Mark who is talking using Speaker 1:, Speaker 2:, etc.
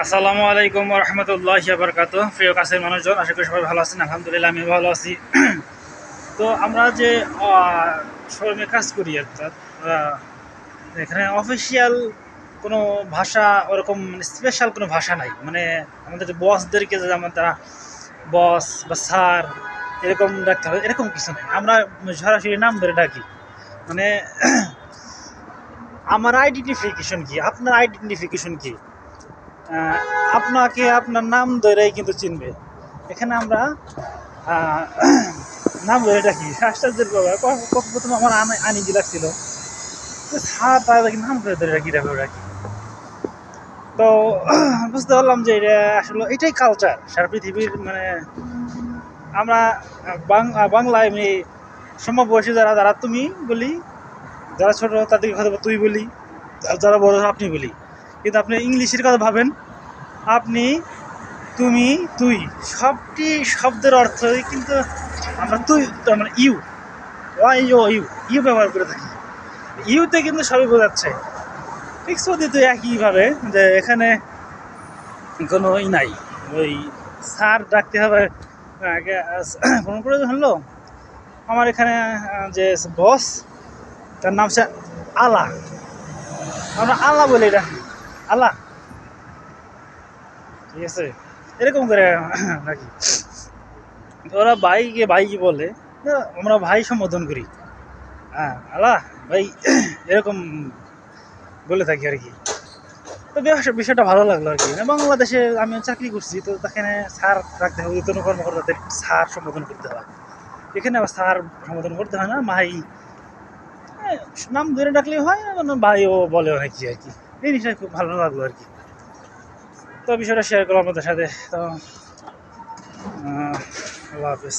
Speaker 1: আসসালামু আলাইকুম রহমতুল্লাহি ওয়া বারাকাতুহু। প্রিয় কাছের মানুষজন, আশা করি সবাই ভালো আছেন। আলহামদুলিল্লাহ আমি ভালো আছি। তো আমরা যে শোরুমে কাজ করি, অর্থাৎ এখানে অফিসিয়াল কোনো ভাষা, ওরকম স্পেশাল কোনো ভাষা নাই। মানে আমাদের যে বসদেরকে যে যেমন তারা বস বা স্যার এরকম ডাকতে হবে, এরকম কিছু নেই। আমরা সরাসরি নাম ধরে ডাকি। মানে আমার আইডেন্টিফিকেশন কি, আপনার আইডেন্টিফিকেশন কি, আহ, আপনাকে আপনার নাম ধরেই কিন্তু চিনবে। এখানে আমরা আহ, নাম ধরে ডাকি। আশ্চর্যের ব্যাপার, প্রথম আমার আনিজি লাগছিল যে স্যার তার নাম ধরে ধরে ডাকি ডাকি। তো বুঝতে পারলাম যে এটা আসলে এটাই কালচার সারা পৃথিবীর। মানে আমরা বাংলায় এমনি সমবয়সী যারা যারা তুমি বলি, যারা ছোট তাদেরকে হয়তো তুই বলি, আর যারা বড় আপনি বলি। কিন্তু আপনি ইংলিশের কথা ভাবেন, আপনি, তুমি, তুই, সবটি শব্দের অর্থই কিন্তু আমরা তুই, মানে you, Y O U, you ব্যবহার করে থাকি। ইউতে কিন্তু সবই বোঝাচ্ছে। ঠিক তো একইভাবে যে এখানে কোনো নাই, ওই স্যার ডাকতে হবে আগে কোনো প্রয়োজন হলো। আমার এখানে যে বস, তার নাম হচ্ছে আলা, আমরা আলা বলি ডাকি, আলা। ঠিক আছে, এরকম করে নাকি ওরা ভাইকে ভাই কি বলে, আমরা ভাই সম্বোধন করি। হ্যাঁ, আলা ভাই, এরকম বলে থাকি আর কি। তো বিষয়টা ভালো লাগলো আর কি। মানে বাংলাদেশে আমি চাকরি করছি, তো এখানে স্যার রাখতে হবে, বেতন কর্মকর্তাদের স্যার সম্বোধন করতে হয়। এখানে আবার স্যার সম্বোধন করতে হয় না, ভাই নাম ধরে ডাকলেই হয়, ভাইও বলে অনেক আর কি। এই জিনিসটা খুব ভালো লাগলো আর কি। তো বিষয়টা শেয়ার করলাম আপনাদের সাথে। তো আল্লাহ হাফেজ।